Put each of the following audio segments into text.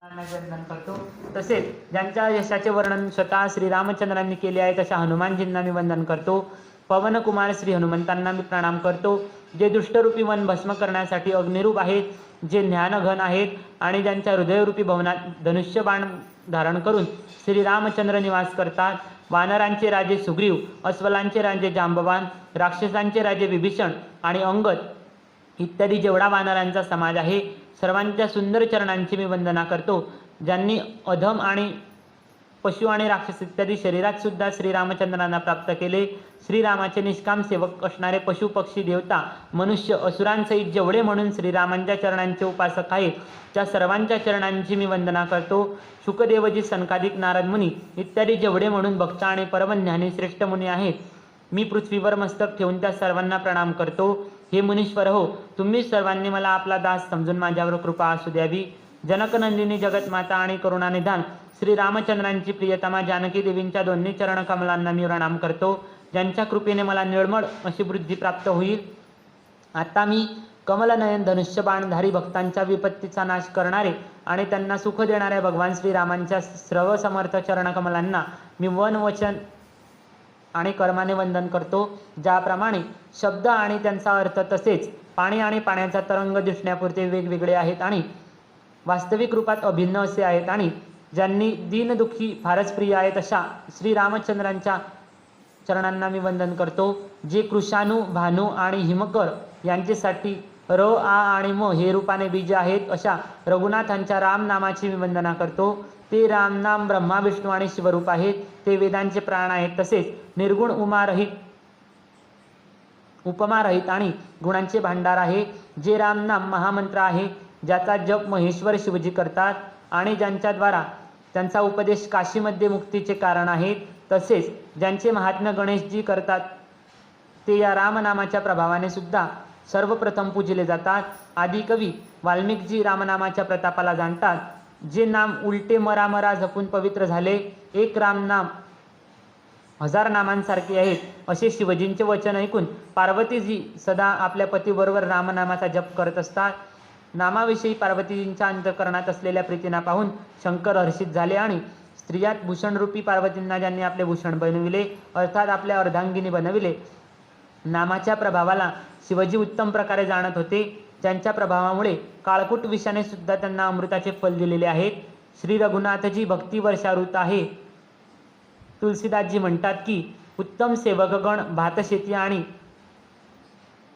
वर्णन करतो। तसेच ज्यांच्या यशाचे वर्णन स्वतः श्रीरामचंद्रांनी केले आहे तशा हनुमानजींना मी वंदन करतो। पवनकुमार श्री हनुमंतांना मी प्रणाम करतो, जे दुष्टरूपी वन भस्म करण्यासाठी अग्निरूप आहेत, जे ज्ञानघन आहेत आणि ज्यांच्या हृदयरूपी भवनात धनुष्यबाण धारण करून श्रीरामचंद्र निवास करतात। वानरांचे राजे सुग्रीव, अस्वलांचे राजे जांबवान, राक्षसांचे राजे विभीषण आणि अंगद इत्यादी जेवढा वानरांचा समाज आहे सर्वांच्या सुंदर चरणांची मी वंदना करतो। ज्यांनी अधम आणि पशु आणि राक्षस इत्यादी शरीरात सुद्धा श्रीरामचंद्रांना प्राप्त केले। श्रीरामाचे निष्काम सेवक असणारे पशु पक्षी देवता मनुष्य असुरांसहित जेवढे म्हणून श्रीरामांच्या चरणांचे उपासक आहेत त्या सर्वांच्या चरणांची मी वंदना करतो। शुकदेवजी, सनकादिक, नारद मुनी इत्यादी जेवढे म्हणून भक्त आणि परमज्ञानी श्रेष्ठ मुनी आहेत, मी पृथ्वीवर मस्तक ठेवून त्या सर्वांना प्रणाम करतो। हे मुनीश्वर हो, तुम्ही सर्वांनी मला आपला दास समजून माझ्यावर कृपा असू द्यावी। जनकनंदिनी, जगतमाता आणि करुणानिधान श्री रामचंद्रांची प्रियतमा जानकी देवींच्या दोन्ही चरण कमलांना मी प्रणाम करतो, ज्यांच्या कृपेने मला निर्मळ अशी बुद्धी प्राप्त होईल। आता मी कमलनयन धनुष्यबाणधारी भक्तांच्या विपत्तीचा नाश करणारे आणि त्यांना सुख देणाऱ्या भगवान श्रीरामांच्या सर्वसमर्थ चरणकमलांना मी वन, वचन आणि कर्माने वंदन करतो। ज्याप्रमाणे शब्द आणि त्यांचा अर्थ तसेच पाणी आणि पाण्याचा तरंग दिसण्यापुरते वेगवेगळे आहेत आणि वास्तविक रूपात अभिन्न असे आहेत आणि ज्यांनी दीनदुःखी फारच प्रिय आहेत अशा श्रीरामचंद्रांच्या चरणांना मी वंदन करतो। जे कृशाणू, भानू आणि हिमकर यांच्यासाठी र, आ आणि म हे रूपाने बीज आहेत अशा रघुनाथांच्या राम नामाची मी वंदना करतो। ते राम नाम ब्रह्मा, विष्णू आणि शिवरूप आहेत, ते वेदांचे प्राण आहेत, तसेच निर्गुण, उपमारहित आणि गुणांचे भांडार आहे। जे राम नाम महामंत्र आहे, ज्याचा जप महेश्वर शिवजी करतात आणि ज्यांच्याद्वारा त्यांचा उपदेश काशीमध्ये मुक्तीचे कारण आहे, तसेच ज्यांचे महात्म्य गणेशजी करतात ते या रामनामाच्या प्रभावाने सुद्धा सर्वप्रथम पूजले जातात। आदिकवी वाल्मिकजी रामनामाच्या प्रतापाला जाणतात। जे नाम उलटे मरामरा जपून पवित्र झाले, एक राम नाम हजार नामांसारखे आहेत असे शिवजींचे वचन ऐकून पार्वतीजी सदा आपल्या पतीबरोबर रामनामाचा जप करत असतात। नामाविषयी पार्वतीजींच्या अंतःकरणात असलेल्या प्रीतीना पाहून शंकर हर्षित झाले आणि स्त्रियात भूषणरूपी पार्वतींना ज्यांनी आपले भूषण बनविले अर्थात आपल्या अर्धांगिनी बनविले, नामाच्या प्रभावाला शिवजी उत्तम प्रकारे जाणत होते, ज्यांच्या प्रभावामुळे काळकूट विषाने सुद्धा त्यांना अमृताचे फल दिलेले आहेत। श्री रघुनाथजी भक्तिवर्षावृत आहे। तुलसीदासजी म्हणतात की उत्तम सेवकगण, भातशेती आणि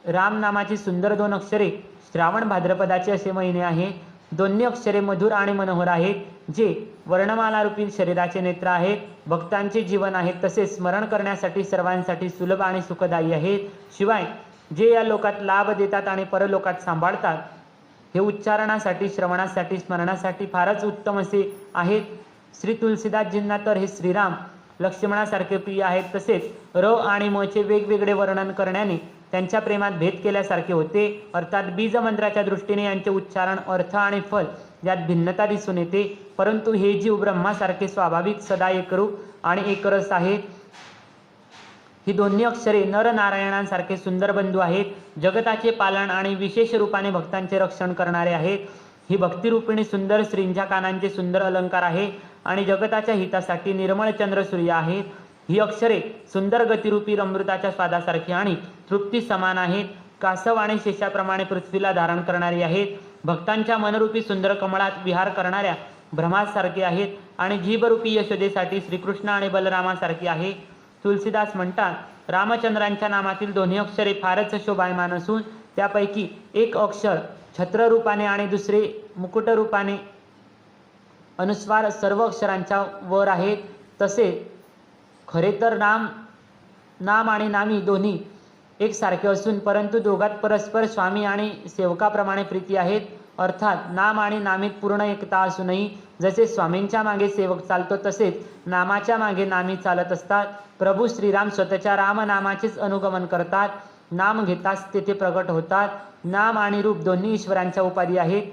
राम नामाची सुंदर दोन अक्षरे श्रावण भाद्रपदाचे असे महिने आहे। दोन्ही अक्षरे मधुर आणि मनोहर आहेत, जे वर्णमालारूपी शरीराचे नेत्र आहेत, भक्तांचे जीवन आहेत, तसेच स्मरण करण्यासाठी सर्वांसाठी सुलभ आणि सुखदायी आहेत। शिवाय जे या लोकात लाभ देतात आणि परलोकात सांभाळतात, हे उच्चारणासाठी, श्रवणासाठी, स्मरणासाठी फारच उत्तम असे आहेत। श्री तुलसीदासजींना तर हे श्रीराम लक्ष्मणासारखे प्रिय आहेत, तसेच र आणि म चे वेगवेगळे वर्णन करण्याने त्यांच्या प्रेमात भेद केल्यासारखे होते, अर्थात बीज मंत्राच्या दृष्टीने यांचे उच्चारण, अर्थ आणि फल यात भिन्नता दिसून येते, परंतु हे जीव ब्रह्मासारखे स्वाभाविक सदा एकरूप आणि एकरस आहेत। ही दोन्ही अक्षरे नर नारायणांसारखे सुंदर बंधू आहेत, जगताचे पालन आणि विशेष रूपाने भक्तांचे रक्षण करणारे आहेत। ही भक्तिरूपिणी सुंदर श्रींच्या कानांचे सुंदर अलंकार आहे आणि जगताच्या हितासाठी निर्मळ चंद्र सूर्य आहेत। ही अक्षरे सुंदर गतिरूपी अमृताच्या स्वादासारखी आणि तृप्ती समान आहेत, कासव आणि शेषाप्रमाणे पृथ्वीला धारण करणारी आहेत, भक्तांच्या मनरूपी सुंदर कमळात विहार करणाऱ्या ब्रह्मासारखे आहेत आणि जीवरूपी यशोदेसाठी श्रीकृष्ण आणि बलरामासारखी आहे। तुलसीदास म्हणतात, रामचंद्रांच्या नामातील दोन्ही अक्षरे फारच शोभायमान असून त्यापैकी एक अक्षर छत्ररूपाने आणि दुसरे मुकुटरूपाने अनुस्वार सर्व अक्षरांच्या वर आहेत। तसे खरे तर नाम आणि नामी दोन्ही एकसारखे असून परंतु दोघात परस्पर स्वामी आणि सेवकाप्रमाणे प्रीती आहेत, अर्थात नाम आणि नामीत पूर्ण एकता असूनही जसे स्वामींच्या मागे सेवक चालतो तसेच नामाच्या मागे नामी चालत असतात। प्रभू श्रीराम स्वतःच्या रामनामाचेच अनुगमन करतात, नाम घेताच तेथे प्रकट होतात। नाम आणि रूप दोन्ही ईश्वरांच्या उपाधी आहेत।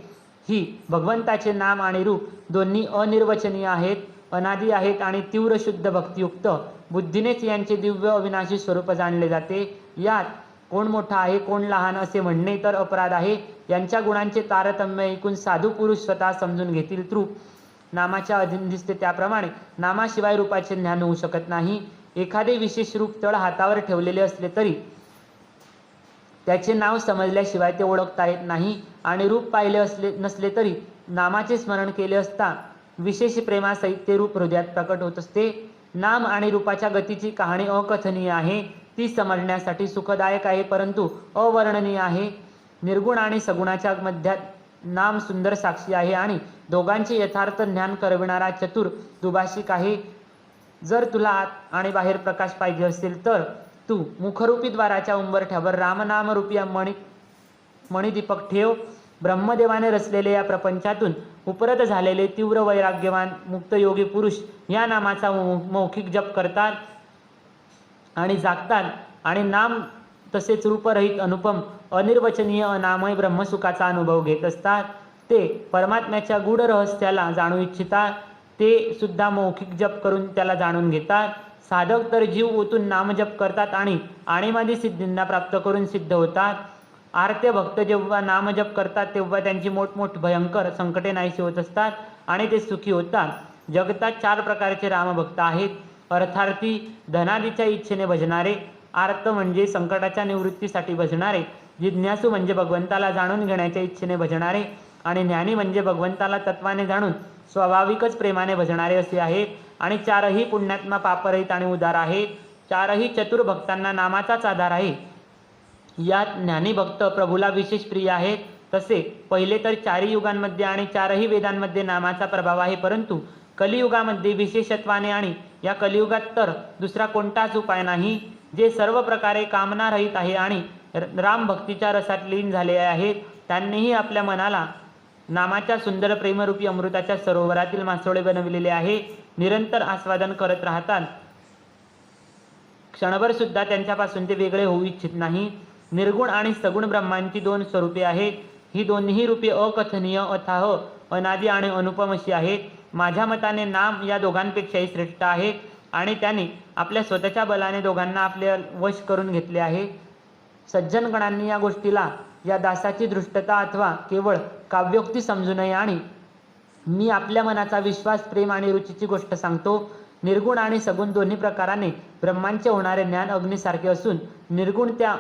ही भगवंताचे नाम आणि रूप दोन्ही अनिर्वचनीय आहेत, अनादी आहेत आणि तीव्र शुद्ध भक्तियुक्त बुद्धीनेच यांचे दिव्य अविनाशी स्वरूप जाणले जाते। यात कोण मोठा आहे कोण लहान असे म्हणणे तर अपराध आहे. यांच्या गुणांचे तारतम्य ऐकून साधू पुरुष स्वतः समजून घेतील. रूप नामाच्या अधीन दिसते त्याप्रमाणे नामाशिवाय रूपाचे ज्ञान होऊ शकत नाही. एखादे विशेष रूप तळ हातावर ठेवलेले असले तरी त्याचे नाव समजल्याशिवाय ते ओळखता येत नाही. आणि रूप पाहिले नसले तरी नामाचे स्मरण केले असता विशेष प्रेमासहित ते रूप हृदयात प्रकट होत असते. नाम आणि रूपाच्या गतीची कहाणी अकथनीय आहे. ती समजण्यासाठी सुखदायक आहे परंतु अवर्णनीय आहे. निर्गुण आणि सगुणाच्या मध्यात नाम सुंदर साक्षी आहे आणि दोघांचे यथार्थ ज्ञान करविणारा चतुर दुभाषिक आहे. जर तुला आत आणि बाहेर प्रकाश पाहिजे असेल तर तू मुखरूपी द्वाराच्या उंबरठ्यावर रामनामरूपी मणिदीपक ठेव. ब्रह्मदेवाने रचलेले या प्रपंचातून उपरत झालेले तीव्र वैराग्यवान मुक्तयोगी पुरुष या नामाचा मौखिक जप करतात आणि जागतात आणि नाम तसेच रूपरहित अनुपम अनिर्वचनीय अनामय ब्रह्मसुखाचा अनुभव घेत असतात. ते परमात्म्याच्या गूढ रहस्याला जाणू इच्छितात. ते सुद्धा मौखिक जप करून त्याला जाणून घेतात. साधक तर जीव ओतून नामजप करतात आणि आणीमादी सिद्धींना प्राप्त करून सिद्ध होतात. आर्त्य भक्त जेव्हा नामजप करतात तेव्हा त्यांची मोठमोठ भयंकर संकटे नाहीशी होत असतात आणि ते सुखी होतात. जगतात 4 प्रकारचे रामभक्त आहेत. अर्थार्थी, धनादीच्या इच्छेने भजणारे, आर्त म्हणजे संकटाच्या निवृत्तीसाठी भजणारे, जिज्ञासू म्हणजे भगवंताला जाणून घेण्याच्या इच्छेने भजणारे आणि ज्ञानी म्हणजे भगवंताला तत्वाने जाणून स्वाभाविकच प्रेमाने भजणारे असे आहेत. आणि 4ही पुण्यात्मा, पापरहित आणि उदार आहेत. 4ही चतुर भक्तांना नामाचाच आधार आहे. यात ज्ञानी भक्त प्रभूला विशेष प्रिय आहेत. तसे पहिले तर 4ही युगांमध्ये आणि 4ही वेदांमध्ये नामाचा प्रभाव आहे परंतु कलियुगामध्ये विशेषत्वाने आणि या कलियुगात तर दुसरा कोणताच उपाय नाही. जे सर्व प्रकारे कामनारहित आहे आणि राम भक्तीच्या रसात लीन झाले आहेत त्यांनीही आपल्या मनाला नामाच्या सुंदर प्रेमरूपी अमृताच्या सरोवरातील मासोळे बनविलेले आहे. निरंतर आस्वादन करत राहतात. क्षणभर सुद्धा त्यांच्यापासून ते वेगळे होऊ इच्छित नाही. निर्गुण आणि सगुण ब्रह्मांची 2 स्वरूपे आहेत. ही दोन्ही रूपे अकथनीय, अथाह, अनादी आणि अनुपम अशी आहेत. माझ्या मताने नाम या दोघांपेक्षाही श्रेष्ठ आहे आणि त्याने आपल्या स्वतःच्या बलाने दोघांना आपले वश करून घेतले आहे. सज्जनगणांनी या गोष्टीला या दासाची दृष्टता अथवा केवळ काव्योक्ती समजू नये आणि मी आपल्या मनाचा विश्वास, प्रेम आणि रुचीची गोष्ट सांगतो. निर्गुण आणि सगुण दोन्ही प्रकाराने ब्रह्मांचे होणारे ज्ञान अग्नीसारखे असून निर्गुण त्या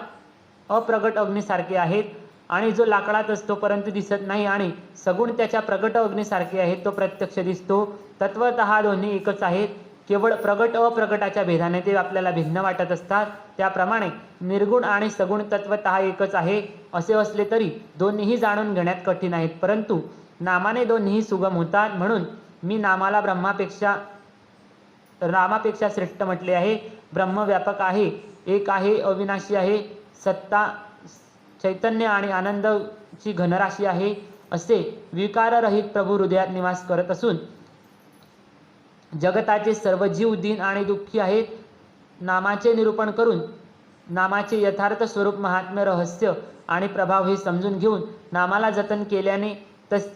अप्रगट अग्नीसारखे आहेत आणि जो लाकडात असतो परंतु दिसत नाही आणि सगुण त्याच्या प्रगट अग्नीसारखे आहेत, तो प्रत्यक्ष दिसतो. तत्वतः दोन्ही एकच आहेत. केवळ प्रगट अप्रगटाच्या भेदाने ते आपल्याला भिन्न वाटत असतात. त्याप्रमाणे निर्गुण आणि सगुण तत्वतः एकच आहे. असे असले तरी दोन्हीही जाणून घेण्यात कठीण आहेत परंतु नामाने दोन्ही सुगम होतात. म्हणून मी नामाला रामापेक्षा श्रेष्ठ म्हटले आहे. ब्रह्म व्यापक आहे, एक आहे, अविनाशी आहे, सत्ता, चैतन्य आणि आनंदाची घनराशी आहे. असे विकाररहित प्रभू हृदयात निवास करत असून जगताचे सर्व जीव दीन आणि दुःखी आहेत. नामाचे निरूपण करून नामाचे यथार्थ स्वरूप, महात्म्य, रहस्य आणि प्रभाव हे समजून घेऊन नामाला जतन केल्याने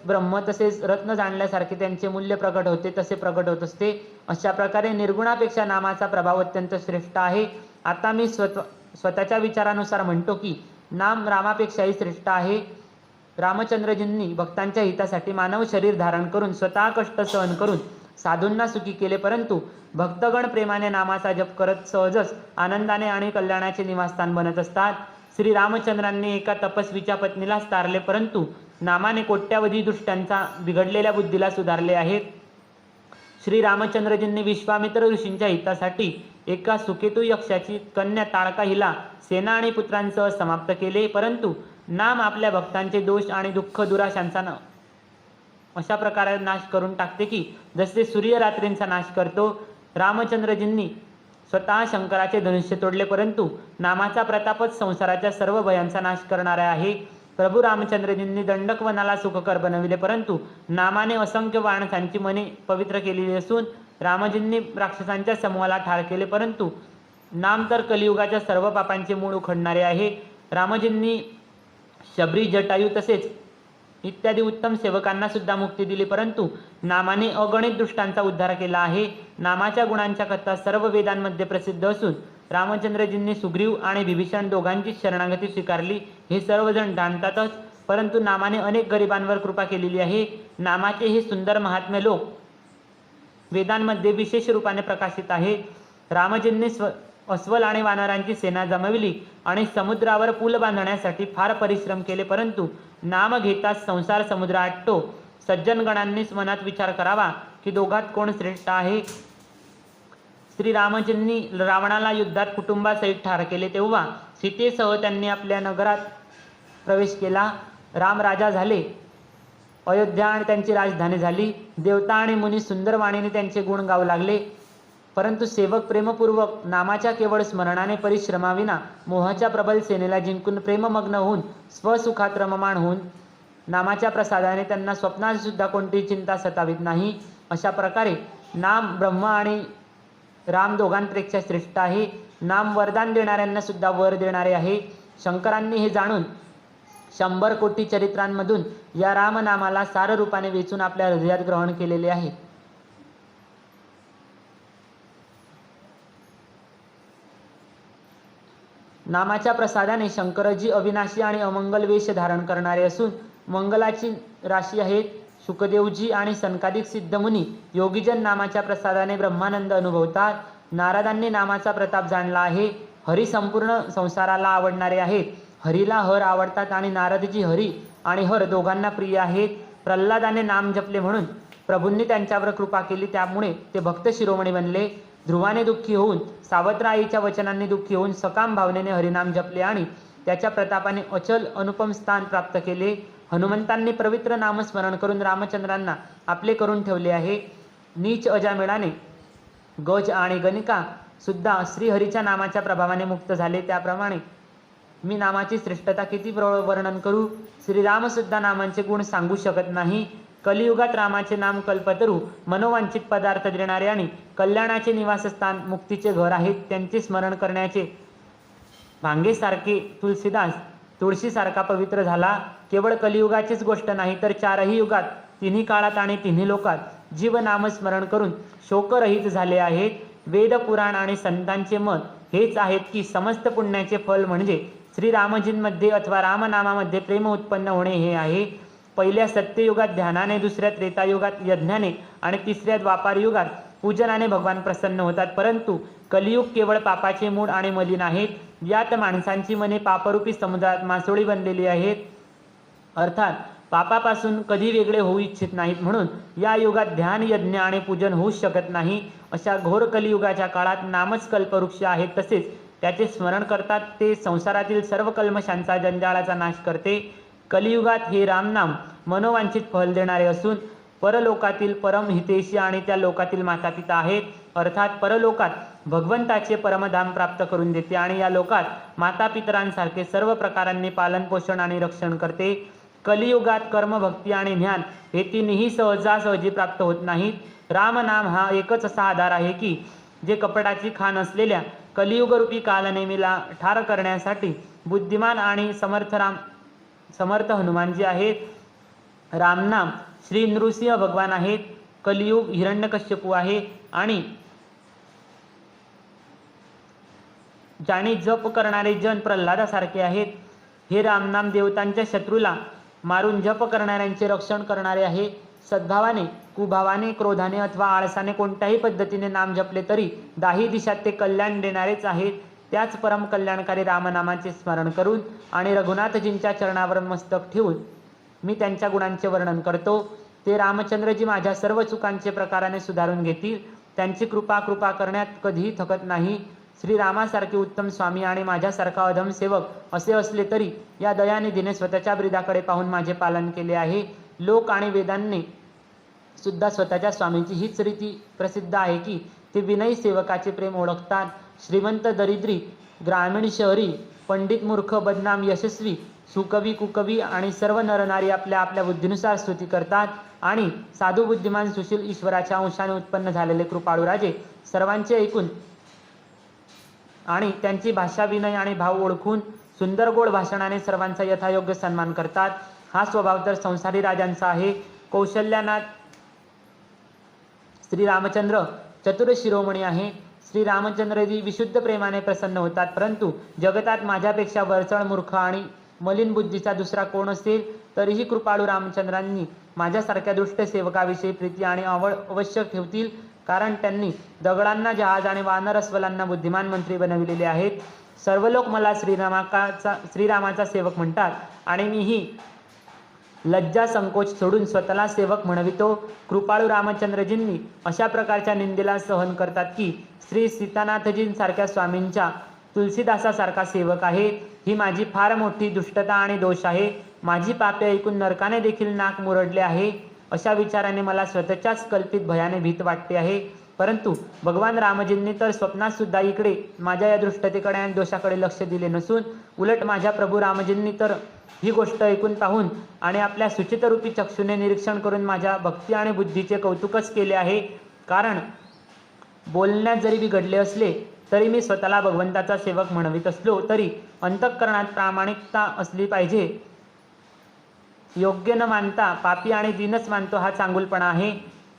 ब्रह्म तसेच रत्न जाणल्यासारखे त्यांचे मूल्य प्रकट होते, तसे प्रकट होत असते. अशा प्रकारे निर्गुणापेक्षा नामाचा प्रभाव अत्यंत श्रेष्ठ आहे. आता मी स्वतःच्या विचारानुसार म्हणतो की नाम रामापेक्षाही श्रेष्ठ आहे. रामचंद्रजींनी भक्तांच्या हितासाठी मानव शरीर धारण करून स्वतः कष्ट सहन करून साधूंना सुखी केले परंतु भक्तगण प्रेमाने नामाचा जप करत सहजच आनंदाने आणि कल्याणाचे निवासस्थान बनत असतात. श्री रामचंद्रांनी एका तपस्वीच्या पत्नीला तारले परंतु नामाने कोट्यावधी दुष्टांचा बिघडलेल्या बुद्धीला सुधारले आहेत. श्री रामचंद्रजींनी विश्वामित्र ऋषींच्या हितासाठी एका सुकेतू यक्षाची कन्या ताडका हिला सेना आणि पुत्रांसह समाप्त केले परंतु नाम आपल्या भक्तांचे दोष आणि दुःख दुराशांचा अशा प्रकारे नाश करून टाकते की जसे सूर्य रात्रींचा नाश करतो. रामचंद्रजींनी स्वतः शंकराचे धनुष्य तोडले परंतु नामाचा प्रतापच संसाराच्या सर्व भयांचा नाश करणारा आहे. प्रभू रामचंद्रजींनी दंडक वनाला सुखकर बनविले परंतु नामाने असंख्य माणसांची मने पवित्र केलेली असून रामजींनी राक्षसांच्या समूहाला ठार केले परंतु नाम तर कलियुगाच्या सर्व पापांचे मूळ उखडणारे आहे. रामजींनी शबरी, जटायू तसेच इत्यादी उत्तम सेवकांना सुद्धा मुक्ती दिली परंतु नामाने अगणित दुष्टांचा उद्धार केला आहे. नामाच्या गुणांच्या कथा सर्व वेदांमध्ये प्रसिद्ध असून रामचंद्रजींनी सुग्रीव आणि विभीषण दोघांची शरणागती स्वीकारली हे सर्वजण जाणतातच, परंतु नामाने अनेक गरिबांवर कृपा केलेली आहे. नामाचे हे सुंदर महात्म्य लोक वेदांमध्ये विशेष रूपाने प्रकाशित आहे. रामजींनी अस्वल आणि वानरांची सेना जमविली आणि समुद्रावर पूल बांधण्यासाठी फार परिश्रम केले, परंतु नाम घेताच संसार समुद्र आटतो. सज्जनगणांनीच मनात विचार करावा की दोघात कोण श्रेष्ठ आहे. श्रीरामजींनी रावणाला युद्धात कुटुंबासहित ठार केले तेव्हा सीतेसह त्यांनी आपल्या नगरात प्रवेश केला. राम राजा झाले. अयोध्या आणि त्यांची राजधानी झाली. देवता आणि मुनी सुंदर वाणीने त्यांचे गुण गाऊ लागले. परंतु सेवक प्रेमपूर्वक नामाच्या केवळ स्मरणाने परिश्रमाविना मोहाच्या प्रबल सेनेला जिंकून प्रेममग्न होऊन स्वसुखात रममाण होऊन नामाच्या प्रसादाने त्यांना स्वप्नात सुद्धा कोणतीही चिंता सतावित नाही. अशा प्रकारे नाम ब्रह्म आणि राम दोघांपेक्षा श्रेष्ठ आहे. नाम वरदान देणाऱ्यांना सुद्धा वर देणारे आहे. शंकरांनी हे जाणून 100 कोटी चरित्रांमधून या रामनामाला सार रूपाने वेचून आपल्या हृदयात ग्रहण केलेले आहे. नामाच्या प्रसादाने शंकरजी अविनाशी आणि अमंगल वेश धारण करणारे असून मंगलाची राशी आहेत. शुकदेवजी आणि सनकादिक सिद्धमुनी योगीजन नामाच्या प्रसादाने ब्रह्मानंद अनुभवतात. नारदांनी नामाचा प्रताप जाणला आहे. हरी संपूर्ण संसाराला आवडणारे आहेत. हरीला हर आवडतात आणि नारदजी हरी आणि हर दोघांना प्रिय आहेत. प्रल्हादाने नाम जपले म्हणून प्रभूंनी त्यांच्यावर कृपा केली, त्यामुळे ते भक्त शिरोमणी बनले. ध्रुवाने दुःखी होऊन सावत्र आईच्या वचनांनी दुःखी होऊन सकाम भावनेने हरिनाम जपले आणि त्याच्या प्रतापाने अचल अनुपम स्थान प्राप्त केले. हनुमंतांनी पवित्र नामस्मरण करून रामचंद्रांना आपले करून ठेवले आहे. नीच अजामिळाने गज आणि गणिका सुद्धा श्रीहरीच्या नामाच्या प्रभावाने मुक्त झाले. त्याप्रमाणे मी नामाची श्रेष्ठता किती वर्णन करू. श्रीराम सुद्धा नामांचे गुण सांगू शकत नाही. कलियुगात रामाचे नाम कल्पतरू मनोवांछित पदार्थ देणारे आणि कल्याणाचे निवासस्थान मुक्तीचे घर आहेत. त्यांचे स्मरण करण्याचे भांगेसारखे तुलसीदास तुळशीसारखा पवित्र झाला. केवळ कलियुगाचीच गोष्ट नाही तर 4ही युगात, 3ही काळात आणि 3ही लोकात जीव नामस्मरण करून शोकरहित झाले आहेत. वेद पुराण आणि संतांचे मत हेच आहेत की समस्त पुण्याचे फल म्हणजे श्रीरामजींमध्ये अथवा रामनामामध्ये प्रेम उत्पन्न होणे हे आहे. पहिल्या सत्ययुगात ध्यानाने, दुसऱ्या त्रेतायुगात यज्ञाने आणि तिसऱ्या द्वापार युगात पूजनाने भगवान प्रसन्न होतात. परंतु कलियुग केवळ पापाचे मूळ आणि मलिन आहेत. यात माणसांची मने पापरूपी समुद्रात मासोळी बनलेली आहेत, अर्थात पापापासून कधी वेगळे होऊ इच्छित नाहीत. म्हणून या युगात ध्यान, यज्ञ आणि पूजन होऊच शकत नाही. अशा घोर कलियुगाच्या काळात नामच कल्पवृक्ष आहेत. तसेच त्याचे स्मरण करतात ते संसारातील सर्व कल्मशांचा, जंजाळाचा नाश करते. कलियुगात हे रामनाम मनोवांछित फल देणारे असून परलोकातील परम हितेशी आणि त्या लोकातील मातापिता आहेत. अर्थात परलोकात भगवंताचे परमधाम प्राप्त करून देते आणि या लोकात मातापितरांसारखे सर्व प्रकारांनी पालन, पोषण आणि रक्षण करते. कलियुगात कर्म, भक्ती आणि ज्ञान हे तिन्ही सहजासहजी प्राप्त होत नाहीत. रामनाम हा एकच असा आधार आहे की जे कपटाची खाण असलेल्या कलियुगरूपी कालनेमीला ठार करण्यासाठी बुद्धिमान आणि समर्थ हनुमानजी आहेत. रामनाम श्री नृसिंह भगवान आहेत. कलियुग हिरण्यकश्यपू आहे आणि ज्याने जप करणारे जन प्रल्हादासारखे आहेत. हे रामनाम देवतांच्या शत्रूला मारून जप करणाऱ्यांचे रक्षण करणारे आहे. सद्भावाने, कुभावाने, क्रोधाने अथवा आळसाने कोणत्याही पद्धतीने नाम जपले तरी दाही दिशात ते कल्याण देणारेच आहेत. त्याच परम कल्याणकारी रामनामाचे स्मरण करून आणि रघुनाथजींच्या चरणावर मस्तक ठेवून मी त्यांच्या गुणांचे वर्णन करतो. ते रामचंद्रजी माझ्या सर्व चुकांचे प्रकाराने सुधारून घेतील. त्यांची कृपा करण्यात कधीही थकत नाही. श्रीरामासारखे उत्तम स्वामी आणि माझ्यासारखा अधम सेवक असे असले तरी या दयानिधीने स्वतःच्या ब्रीदाकडे पाहून माझे पालन केले आहे. लोक आणि वेदांनी सुद्धा स्वतःच्या स्वामींची हीच रीती प्रसिद्ध आहे की ते विनयी सेवकाचे प्रेम ओळखतात. श्रीमंत, दरिद्री, ग्रामीण, शहरी, पंडित, मूर्ख, बदनाम, यशस्वी, सुकवी, कुकवी आणि सर्व नरनारी आपल्या आपल्या बुद्धीनुसार स्तुती करतात. आणि साधू, बुद्धिमान, सुशील, ईश्वराच्या अंशाने उत्पन्न झालेले कृपाळू राजे सर्वांचे ऐकून आणि त्यांची भाषा, विनय आणि भाव ओळखून सुंदर गोड भाषणाने सर्वांचा यथायोग्य सन्मान करतात. हा स्वभाव तर संसारी राजांचा आहे. कौशल्यानाथ श्रीरामचंद्र चतुर शिरोमणी आहे. श्री रामचंद्रजी विशुद्ध प्रेमाने प्रसन्न होतात, परंतु जगतात माझ्यापेक्षा वरचढ मूर्ख आणि मलिन बुद्धीचा दुसरा कोण असेल? तरीही कृपाळू रामचंद्रांनी माझ्यासारख्या दुष्ट सेवकाविषयी प्रीती आणि आवड अवश्य ठेवतील, कारण त्यांनी दगडांना जहाज आणि वानर अस्वलांना बुद्धिमान मंत्री बनविलेले आहेत. सर्व लोक मला श्रीरामाचा सेवक म्हणतात आणि मीही लज्जा संकोच सोडून स्वतःला सेवक म्हणवितो. कृपाळू रामचंद्रजींनी अशा प्रकारच्या निंदेला सहन करतात की श्री सीतानाथजींसारख्या स्वामींच्या तुलसीदासासारखा सेवक आहे. ही माझी फार मोठी दुष्टता आणि दोष आहे. माझी पापे ऐकून नरकाने देखील नाक मुरडले आहे. अशा विचाराने मला स्वतःच्याच कल्पित भयाने भीत वाटते आहे. परंतु भगवान रामजींनी तर स्वप्नात सुद्धा इकडे माझ्या या दृष्टतेकडे आणि दोषाकडे लक्ष दिले नसून उलट माझ्या प्रभू रामजींनी तर ही गोष्ट ऐकून पाहून आणि आपल्या सुचितरूपी चक्षुने निरीक्षण करून माझ्या भक्ती आणि बुद्धीचे कौतुकच केले आहे. कारण बोलण्यात जरी बिघडले असले तरी मी स्वतःला भगवंताचा सेवक म्हणवित असलो तरी अंतःकरणात प्रामाणिकता असली पाहिजे. योग्य न मानता पापी आणि दीनच मानतो हा चांगुलपणा आहे.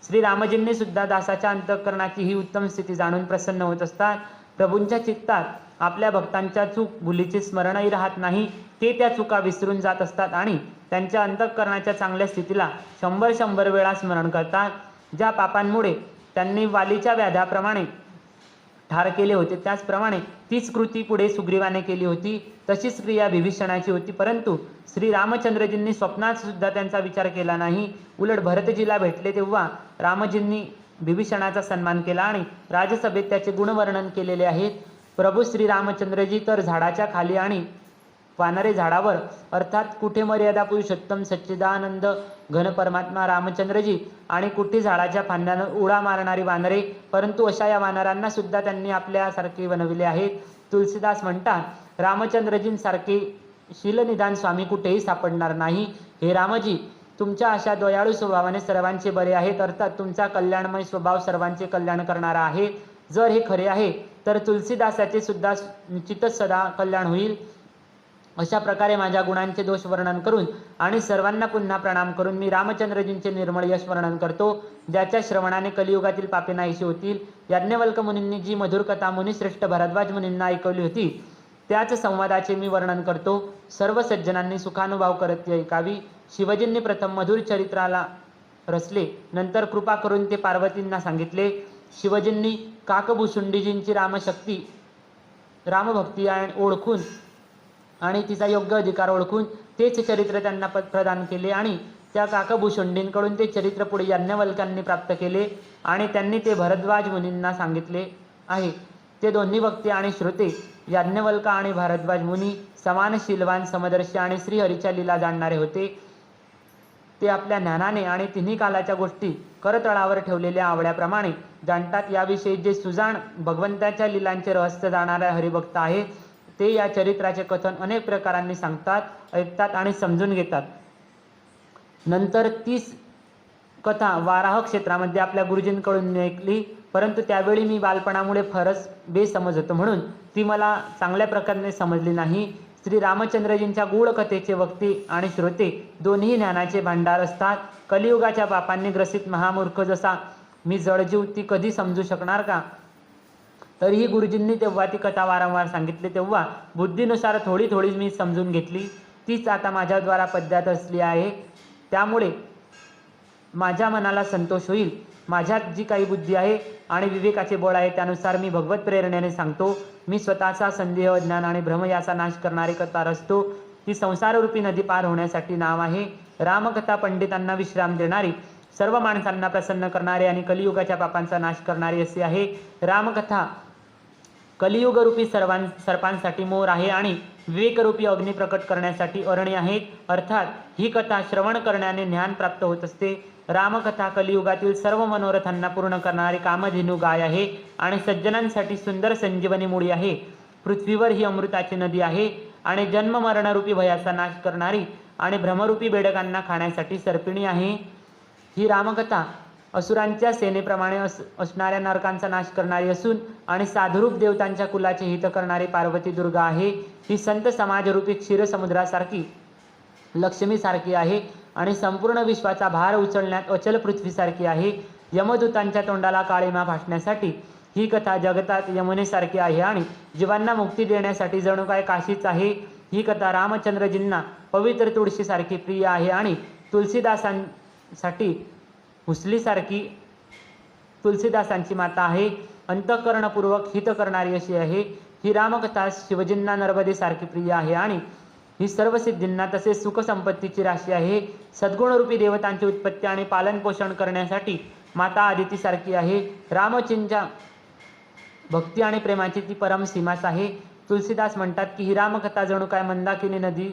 श्री रामजींनी सुद्धा दासाच्या अंतःकरणाची ही उत्तम स्थिती जाणून प्रसन्न होत असतात. प्रभूंच्या चित्तात आपल्या भक्तांच्या चूक भुलीचे स्मरणही राहत नाही. ते त्या चुका विसरून जात असतात आणि त्यांच्या अंतःकरणाच्या चांगल्या स्थितीला 100 वेळा स्मरण करतात. ज्या पापांमुळे त्यांनी वालीच्या व्याधाप्रमाणे ठार केले होते त्याचप्रमाणे तीच कृती पुढे सुग्रीवाने केली होती. तशीच क्रिया विभीषणाची होती, परंतु श्री रामचंद्रजींनी स्वप्नात सुद्धा त्यांचा विचार केला नाही. उलट भरतजीला भेटले तेव्हा रामजींनी विभीषणाचा सन्मान केला आणि राजसभेत त्याचे गुणवर्णन केलेले आहेत. प्रभू श्री रामचंद्रजी तर झाडाच्या खाली आणि वानरे झाडावर, अर्थात कुठे मर्यादा पुरुषोत्तम सच्चिदानंद घन परमात्मा रामचंद्रजी आणि कुठे झाडाच्या फांद्यानं उडा मारणारी वानरे, परंतु अशा या वानरांना सुद्धा त्यांनी आपल्यासारखे बनविले आहेत. तुलसीदास म्हणतात, रामचंद्रजींसारखे शीलनिधान स्वामी कुठेही सापडणार नाही. हे रामजी, तुमच्या अशा दयाळू स्वभावाने सर्वांचे बरे आहेत, अर्थात तुमचा कल्याणमय स्वभाव सर्वांचे कल्याण करणारा आहे. जर हे खरे आहे तर तुलसीदासाचे सुद्धा निश्चितच सदा कल्याण होईल. अशा प्रकारे माझ्या गुणांचे दोष वर्णन करून आणि सर्वांना पुन्हा प्रणाम करून मी रामचंद्रजींचे निर्मळ यश वर्णन करतो, ज्याच्या श्रवणाने कलियुगातील पापे नाहीशी होतील. याज्ञवल्क मुनींनी जी मधुर कथा मुनिश्रेष्ठ भरद्वाज मुनींना ऐकवली होती त्याच संवादाचे मी वर्णन करतो. सर्व सज्जनांनी सुखानुभव करत ती ऐकावी. शिवजींनी प्रथम मधुर चरित्राला रचले, नंतर कृपा करून ते पार्वतींना सांगितले. शिवजींनी काकभूषुंडीजींची रामशक्ती रामभक्ती ओळखून आणि तिचा योग्य अधिकार ओळखून तेच चरित्र त्यांना प्रदान केले आणि त्या काकभूषुंडींकडून ते चरित्र पुढे याज्ञवल्क्यांनी प्राप्त केले आणि त्यांनी ते भरद्वाज मुनींना सांगितले आहे. ते दोन्ही वक्ते आणि श्रोते, याज्ञवल्क आणि भारद्वाज मुनी, समान शीलवान, समदर्शी आणि श्रीहरीच्या लीला जाणणारे होते. ते आपल्या ज्ञानाने आणि तिन्ही कालाच्या गोष्टी करतळावर ठेवलेल्या आवड्याप्रमाणे जाणतात. याविषयी जे सुजाण भगवंताच्या लीलांचे रहस्य जाणारे हरिभक्त आहे ते या चरित्राचे कथन अनेक प्रकारांनी सांगतात, ऐकतात आणि समजून घेतात. नंतर तीच कथा वाराह क्षेत्रामध्ये आपल्या गुरुजींकडून मी ऐकली, परंतु त्यावेळी मी बालपणामुळे फारच बेसमज होतो म्हणून ती मला चांगल्या प्रकारे समजली नाही. श्री रामचंद्रजींच्या गूढ कथेचे वक्ते आणि श्रोते दोन्ही ज्ञानाचे भांडार असतात. कलियुगाच्या पापांनी ग्रसित महामूर्ख जसा मी जडजीव ती कधी समजू शकणार का? तरीही गुरुजींनी तेव्हा ती कथा वारंवार सांगितली तेव्हा बुद्धीनुसार थोडी थोडी मी समजून घेतली. तीच आता माझ्याद्वारा पद्यात असली आहे. त्यामुळे माझ्या मनाला संतोष होईल. माझ्यात जी काही बुद्धी आहे आणि विवेकाचे बळ आहे त्यानुसार मी भगवत प्रेरणेने सांगतो. मी स्वतःचा संदेह, अज्ञान आणि भ्रम याचा नाश करणारी कथा रचतो. ती संसाररूपी नदी पार होण्यासाठी नाव आहे. रामकथा पंडितांना विश्राम देणारी, सर्व माणसांना प्रसन्न करणारी आणि कलियुगाच्या पापांचा नाश करणारी अशी आहे. रामकथा कलियुगरूपी सर्पांसाठी मोर आहे आणि विवेकरूपी अग्नी प्रकट करण्यासाठी अरणी आहेत. अर्थात ही कथा श्रवण करण्याने ज्ञान प्राप्त होत असते. रामकथा कलियुगातील सर्व मनोरथांना पूर्ण करणारी कामधेनू गाय आहे आणि सज्जनांसाठी सुंदर संजीवनी मुळी आहे. पृथ्वीवर ही अमृताची नदी आहे आणि जन्म मरणरूपी भयाचा नाश करणारी आणि भ्रमरूपी बेडकांना खाण्यासाठी सर्पिणी आहे. ही रामकथा असुरांच्या सेनेप्रमाणे असणाऱ्या नरकांचा नाश करणारी असून आणि साधुरूप देवतांच्या कुलाचे हित करणारी पार्वती दुर्गा आहे. ही संत समाजरूपी क्षीरसमुद्रासारखी लक्ष्मीसारखी आहे आणि संपूर्ण विश्वाचा भार उचलण्यात अचल पृथ्वीसारखी आहे. यमदूतांच्या तोंडाला काळीमा फासण्यासाठी ही कथा जगतात यमुनेसारखी आहे आणि जीवांना मुक्ती देण्यासाठी जणू काय काशीच आहे. ही कथा रामचंद्रजींना पवित्र तुळशीसारखी प्रिय आहे आणि तुलसीदासांसाठी हुसलीसारखी तुलसीदासांची माता आहे. अंतःकरणपूर्वक हित करणारी अशी आहे. ही रामकथा शिवजींना नर्मदेसारखी प्रिय आहे आणि ही सर्व सिद्धींना तसेच सुखसंपत्तीची राशी आहे. सद्गुणरूपी देवतांची उत्पत्ती आणि पालनपोषण करण्यासाठी माता आदितीसारखी आहे. रामचंद्रांच्या भक्ती आणि प्रेमाची ती परम सीमाच आहे. तुलसीदास म्हणतात की ही रामकथा जणू काय मंदाकिनी नदी,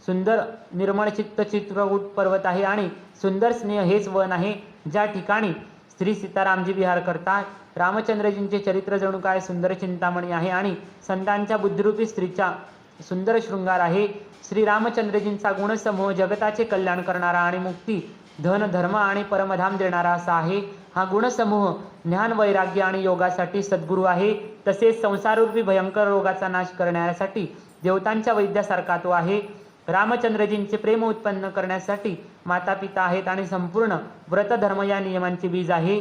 सुंदर निर्मळ चित्त चित्रकूट पर्वत आहे आणि सुंदर स्नेह हेच वन आहे ज्या ठिकाणी श्री सीतारामजी विहार करतात. रामचंद्रजींचे चरित्र जणू काय सुंदर चिंतामणी आहे आणि संतांच्या बुद्धिरूपी स्त्रीचा सुंदर शृंगार आहे. श्री रामचंद्रजींचा गुणसमूह जगताचे कल्याण करणारा आणि मुक्ती, धन, धर्म आणि परमधाम देणारा असा आहे. हा गुणसमूह ज्ञान, वैराग्य आणि योगासाठी सद्गुरू आहे. तसेच संसाररूपी भयंकर रोगाचा नाश करण्यासाठी देवतांच्या वैद्यासारखा तो आहे. रामचंद्रजींचे प्रेम उत्पन्न करण्यासाठी माता पिता आहेत आणि संपूर्ण व्रतधर्म या नियमांचे बीज आहे.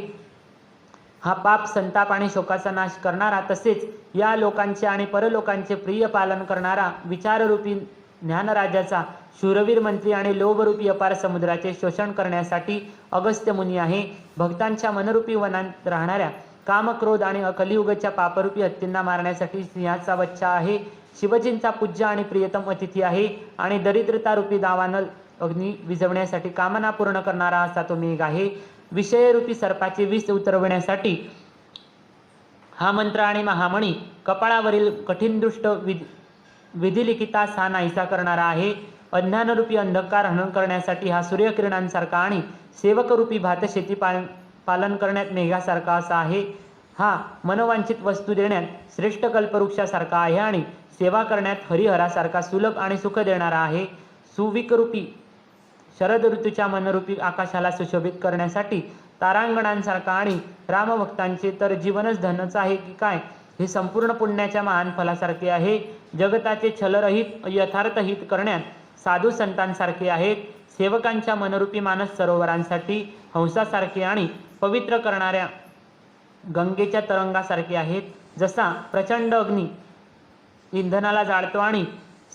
हा पाप, संताप आणि शोकाचा नाश करणारा तसेच या लोकांचे आणि परलोकांचे प्रिय पालन करणारा विचाररूपी ज्ञानराजाचा शूरवीर मंत्री आणि लोभरूपी अपार समुद्राचे शोषण करण्यासाठी अगस्त्य मुनी आहे. भक्तांच्या मनरूपी वनात राहणाऱ्या काम, क्रोध आणि कलियुगच्या पापरूपी हत्तींना मारण्यासाठी सिंहाचा बच्चा आहे. शिवजींचा पूज्य आणि प्रियतम अतिथी आहे आणि दरिद्रतारूपी दावानल अग्नी विझवण्यासाठी कामना पूर्ण करणारा असा तो मेघ आहे. विषयरूपी सर्पाचे विष उतरवण्यासाठी हा मंत्र आणि महामणी कपाळावरील कठीण दुष्ट विधिलिखितास हा नाहीसा करणारा आहे. अज्ञानरूपी अंधकार हनन करण्यासाठी हा सूर्यकिरणांसारखा आणि सेवकरूपी भातशेती पालन करण्यात मेघासारखा असा आहे. हा मनोवांछित वस्तू देण्यात श्रेष्ठ कल्पवृक्षासारखा आहे आणि सेवा करण्यात हरिहरासारखा सुलभ आणि सुख देणारा आहे. सुविकरूपी शरद ऋतूच्या मनरूपी आकाशाला सुशोभित करण्यासाठी तारांगणांसारखा आणि रामभक्तांचे तर जीवनच धनच आहे की काय, हे संपूर्ण पुण्याच्या महान फलासारखे आहे. जगताचे छलरहित यथार्थ हित करण्यात साधू संतांसारखे आहेत. सेवकांच्या मनरूपी मानस सरोवरांसाठी हंसासारखे आणि पवित्र करणाऱ्या गंगेच्या तरंगासारखे आहेत. जसा प्रचंड अग्नी इंधनाला जाळतो आणि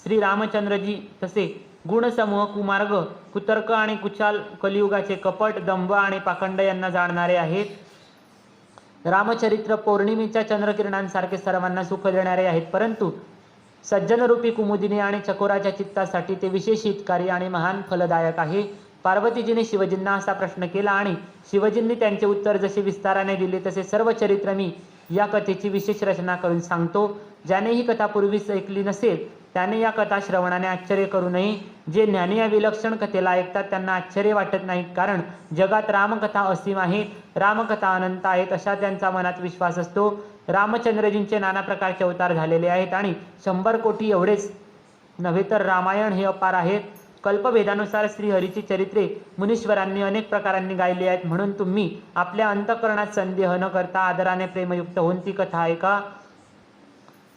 श्री रामचंद्रजी तसे गुणसमूह, कुमार्ग, कुतर्क आणि कुचाल, कलियुगाचे कपट, दंभ आणि पाखंड यांना जाणणारे आहेत. रामचरित्र पौर्णिमेच्या चंद्रकिरणांसारखे सर्वांना सुख देणारे आहेत, परंतु सज्जनरूपी कुमुदिनी आणि चकोराच्या चित्तासाठी ते विशेष हितकारी आणि महान फलदायक आहे. पार्वतीजीने शिवजींना असा प्रश्न केला आणि शिवजींनी त्यांचे उत्तर जसे विस्ताराने दिले तसे सर्व चरित्र मी या कथेची विशेष रचना करून सांगतो. ज्याने ही कथा पूर्वीच ऐकली नसेल त्याने या कथा श्रवणाने आश्चर्य करू नये. जे ज्ञानी या विलक्षण कथेला ऐकतात त्यांना आश्चर्य वाटत नाही, कारण जगात रामकथा असीम आहे, रामकथा अनंत आहेत अशा त्यांचा मनात विश्वास असतो. रामचंद्रजींचे नाना प्रकारचे अवतार झालेले आहेत आणि 100 कोटी एवढेच नव्हे तर रामायण हे अपार आहेत. कल्पभेदानुसार श्रीहरीची चरित्रे मुनीश्वरांनी अनेक प्रकारांनी गायली आहेत, म्हणून तुम्ही आपल्या अंतःकरणात संदेह न करता आदराने प्रेमयुक्त होऊन ती कथा ऐका.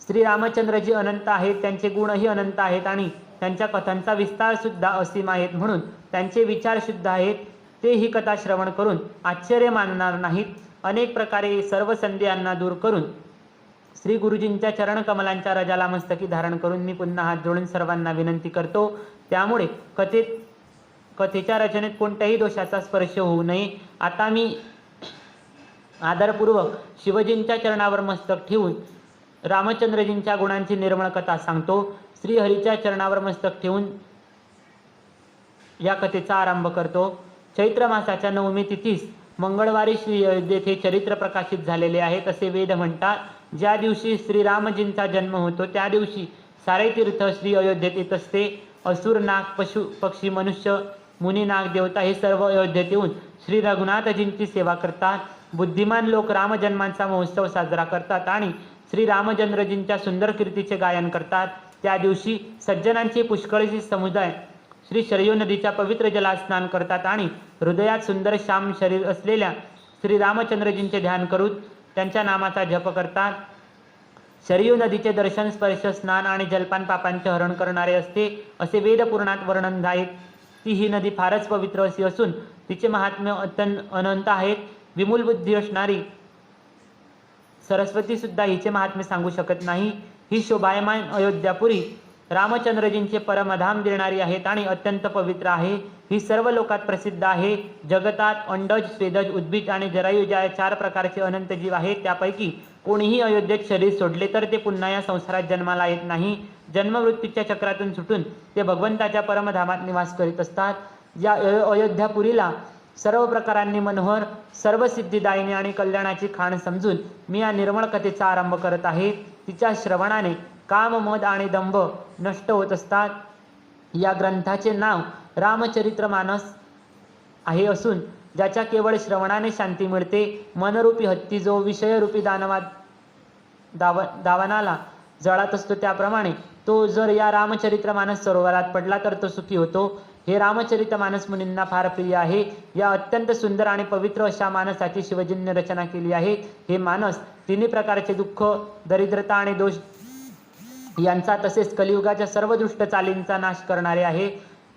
श्री रामचंद्रजी अनंत आहेत, त्यांचे गुणही अनंत आहेत आणि त्यांच्या कथांचा विस्तार सुद्धा असीम आहेत, म्हणून त्यांचे विचार शुद्ध आहेत. ते ही कथा श्रवण करून आश्चर्य मानणार नाहीत. अनेक प्रकारे सर्व संदेहांना दूर करून श्री गुरुजींच्या चरणकमलांच्या रजाला मस्तकी धारण करून मी पुन्हा हात जोडून सर्वांना विनंती करतो, त्यामुळे कथेच्या रचनेत कोणत्याही दोषाचा स्पर्श होऊ नये. आता मी आदरपूर्वक शिवजींच्या चरणावर मस्तक ठेवून रामचंद्रजींच्या गुणांची निर्मळ कथा सांगतो. श्रीहरीच्या चरणावर मस्तक ठेवून या कथेचा आरंभ करतो. चैत्र मासाच्या 9वी तिथीस मंगळवारी श्री अयोध्येत हे चरित्र प्रकाशित झालेले आहेत असे वेद म्हणतात. ज्या दिवशी श्रीरामजींचा जन्म होतो त्या दिवशी सारे तीर्थ श्री अयोध्येत येत असते. असुर, नाग, पशु पक्षी, मनुष्य, मुनी, नाग, देवता हे सर्व अयोध्येत येऊन श्री रघुनाथजींची सेवा करतात. बुद्धिमान लोक रामजन्मांचा महोत्सव साजरा करतात आणि श्री रामचंद्रजींच्या सुंदर कीर्तीचे गायन करतात. त्या दिवशी सज्जनांचे पुष्कळशी समुदाय श्री शरयू नदीच्या पवित्र जलात स्नान करतात आणि हृदयात सुंदर श्याम शरीर असलेल्या श्री रामचंद्रजींचे ध्यान करून त्यांच्या नामाचा जप करतात. शरयू नदीचे दर्शन, स्पर्श, स्नान आणि जलपान पापांचे हरण करणारे असते असे वेदपुराणात वर्णन आहे. ती ही नदी फारच पवित्र अशी असून तिचे महात्म्य अनंत आहेत. विमूल बुद्धी असणारी सरस्वती सुद्धा हिचे महात्म्य सांगू शकत नाही. ही शोभायमान अयोध्यापुरी रामचंद्रजींचे परमधाम देणारी आहेत आणि अत्यंत पवित्र आहे. ही सर्व लोकात प्रसिद्ध आहे. जगतात अंडज, स्वेदज, उद्भिज आणि जरायू ज्या 4 प्रकारचे अनंत जीव आहेत त्यापैकी कोणीही अयोध्येत शरीर सोडले तर ते पुन्हा या संसारात जन्माला येत नाही. जन्ममृत्यूच्या चक्रातून सुटून ते भगवंताच्या परमधामात निवास करीत असतात. या अयोध्यापुरीला सर्व प्रकारांनी मनोहर, सर्व सिद्धिदायिनी आणि कल्याणाची खाण समजून मी या निर्मळ कथेचा आरंभ करत आहे. तिच्या श्रवणाने काम, मद आणि दंभ नष्ट होत असतात. या ग्रंथाचे नाव रामचरितमानस आहे असून ज्याच्या केवळ श्रवणाने शांती मिळते. मनरूपी हत्ती जो विषयरूपी दावानाला जळत असतो त्याप्रमाणे तो जर या रामचरितमानस सरोवरात पडला तर तो सुखी होतो. हे रामचरितमानस मुनींना फार प्रिय आहे. या अत्यंत सुंदर आणि पवित्र अशा मानसाची शिवजींनी रचना केली आहे. हे मानस तिन्ही प्रकारचे दुःख, दरिद्रता आणि दोष यांचा तसेच कलियुगाच्या सर्व दुष्ट चालींचा नाश करणारे आहे.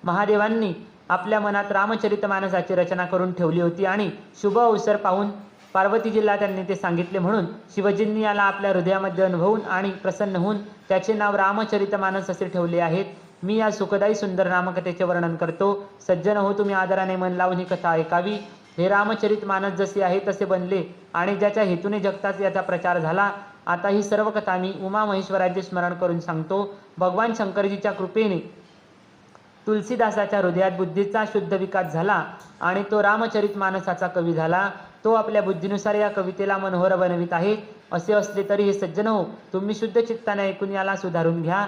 महादेवांनी आपल्या मनात रामचरितमानसाची रचना करून ठेवली होती आणि शुभ अवसर पाहून पार्वतीजीला त्यांनी ते सांगितले म्हणून शिवजींनी याला आपल्या हृदयामध्ये अनुभवून आणि प्रसन्न होऊन त्याचे नाव रामचरितमानस असे ठेवले आहेत. मी या सुखदायी सुंदर रामकथेचे वर्णन करतो. सज्जन हो, तुम्ही आदराने मन लावून ही कथा ऐकावी. हे रामचरितमानस जसे आहे तसे बनले आणि ज्याच्या हेतूने जगताच याचा प्रचार झाला. आता ही सर्व कथा मी उमा महेश्वराचे स्मरण करून सांगतो. भगवान शंकरजीच्या कृपेने तुलसीदासाच्या हृदयात बुद्धीचा शुद्ध विकास झाला आणि तो रामचरितमानसाचा कवी झाला. तो आपल्या बुद्धीनुसार या कवितेला मनोहर बनवित आहे. असे असले तरी हे सज्जन हो, तुम्ही शुद्ध चित्ताने ऐकून याला सुधारून घ्या.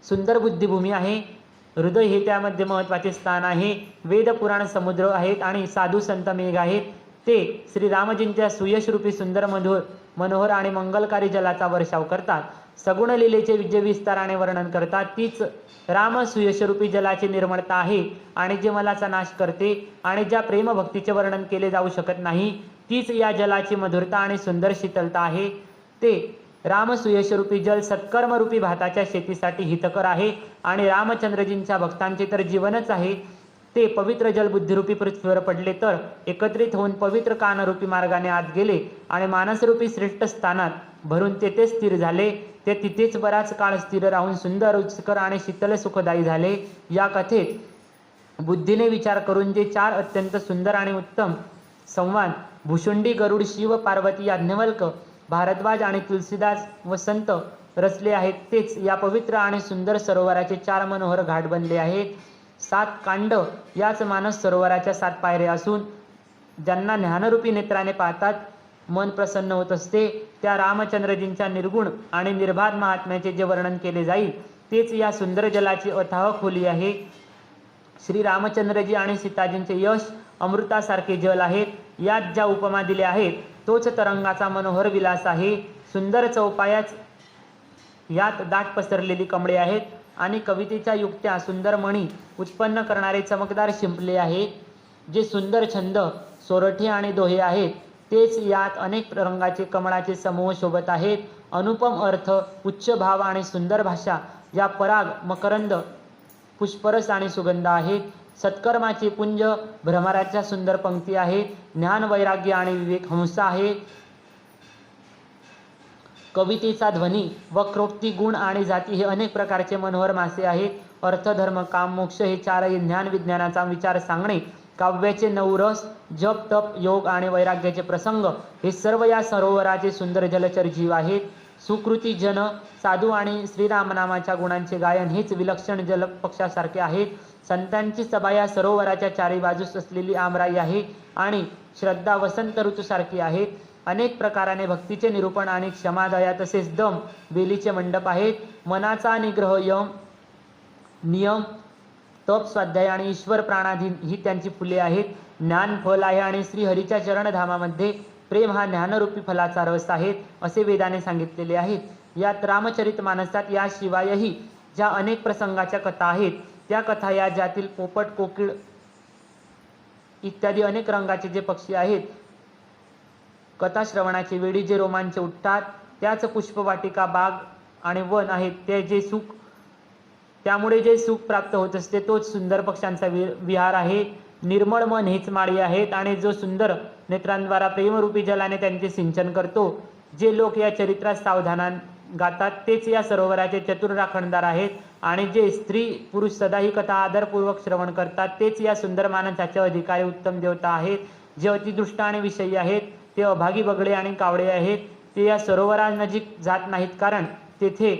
सुंदर बुद्धिभूमी आहे. हृदय हे त्यामध्ये महत्त्वाचे स्थान आहे. वेद पुराण समुद्र आहेत आणि साधू संत मेघ आहेत. ते श्रीरामजींच्या सुयशरूपी सुंदर मनोहर आणि मंगलकारी जलाचा वर्षाव करतात. सगुण लीलेचे विजय विस्ताराने वर्णन करतात. तीच राम सुयशरूपी जलाची निर्मळता आहे आणि जे मलाचा नाश करते आणि ज्या प्रेमभक्तीचे वर्णन केले जाऊ शकत नाही तीच या जलाची मधुरता आणि सुंदर शीतलता आहे. ते रामसुयशरूपी जल सत्कर्मरूपी भाताच्या शेतीसाठी हितकर आहे आणि रामचंद्रजींच्या भक्तांचे तर जीवनच आहे. ते पवित्र जल बुद्धिरूपी पृथ्वीवर पडले तर एकत्रित होऊन पवित्र कानरूपी मार्गाने आत गेले आणि मानसरूपी श्रेष्ठ स्थानात भरून तेथे स्थिर झाले. ते तिथेच बराच काळ स्थिर राहून सुंदर, रुचकर आणि शीतल सुखदायी झाले. या कथेत बुद्धीने विचार करून जे 4 अत्यंत सुंदर आणि उत्तम संवाद भुशुंडी, गरुड, शिव, पार्वती, याज्ञवल्क, भारद्वाज आणि तुलसीदास व संत रचले आहेत तेच या पवित्र आणि सुंदर सरोवराचे 4 मनोहर घाट बनले आहेत. 7 कांड याच मानस सरोवराच्या 7 पायऱ्या असून ज्यांना ज्ञानरूपी नेत्राने पाहतात मन प्रसन्न होत असते. त्या रामचंद्रजींच्या निर्गुण आणि निर्बाध महात्म्याचे जे वर्णन केले जाईल तेच या सुंदर जलाची अथाह खोली आहे. श्री रामचंद्रजी आणि सीताजींचे यश अमृतासारखे जल आहेत. यात ज्या उपमा दिल्या आहेत तोच तरंगाचा मनोहर विलास आहे. सुंदर चौपायाच यात दाट पसरलेली कमळे आहेत आणि कवितेच्या युक्त्या सुंदर मणी उत्पन्न करणारे चमकदार शिंपले आहेत. जे सुंदर छंद, सोरठे आणि दोहे आहेत तेच यात अनेक रंगाचे कमळाचे समूह शोभत आहेत. अनुपम अर्थ, उच्च भाव आणि सुंदर भाषा या पराग, मकरंद, पुष्परस आणि सुगंध आहेत. सत्कर्माचे पुंज, भ्रमराच्या सुंदर पंक्ती आहेत. ज्ञान, वैराग्य आणि विवेक हंस आहे. कवितेचा ध्वनी, वक्रोक्ती, गुण आणि जाती हे अनेक प्रकारचे मनोहर मासे आहेत. अर्थ, धर्म, काम, मोक्ष हे 4ही ज्ञान विज्ञानाचा विचार सांगणे. काव्याचे 9 रस, जप, तप, योग आणि वैराग्याचे प्रसंग हे सर्व या सरोवराचे सुंदर जलचर जीव आहेत. सुकृती जन, साधू आणि श्रीरामनामाच्या गुणांचे गायन हेच विलक्षण जलपक्षासारखे आहेत. संतांची सभा या सरोवराच्या 4ही बाजूस असलेली आमराई आहे आणि श्रद्धा वसंत ऋतूसारखी आहे. अनेक प्रकाराने भक्तीचे निरूपण आणि क्षमा, दया तसेच दम, बेलीचे मंडप आहेत. मनाचा निग्रह, यम, नियम, तप, स्वाध्याय आणि ईश्वर प्राणाधीन ही त्यांची फुले आहेत. ज्ञान फल आहे आणि श्रीहरीच्या चरणधामामध्ये प्रेम हा ज्ञानरूपी फलाचा रस आहे असे वेदाने सांगितलेले आहेत. यात रामचरितमानसात याशिवायही ज्या अनेक प्रसंगाच्या कथा आहेत त्या कथा या ज्यातील पोपट, कोकिळ इत्यादी अनेक रंगाचे जे पक्षी आहेत कथा श्रवणाची वेळी जे रोमांच उठतात त्याच पुष्पवाटिका, बाग आणि वन आहेत ते जे सुख त्यामुळे जे सुख प्राप्त होत असते तोच सुंदर पक्ष्यांचा विहार आहे. निर्मळ मन हीच माळी आहेत आणि जो सुंदर नेत्रांद्वारा प्रेमरूपी जलाने त्यांचे सिंचन करतो. जे लोक या चरित्रात सावधानान गातात तेच या सरोवराचे चतुर राखणदार आहेत आणि जे स्त्री पुरुष सदा ही कथा आदरपूर्वक श्रवण करतात तेच या सुंदर मानसाचे अधिकारी उत्तम देवता आहेत. जे अतिदुष्ट आणि विषयी आहेत ते अभागी बगळे आणि कावळे आहेत. ते या सरोवरानजीक जात नाहीत कारण तेथे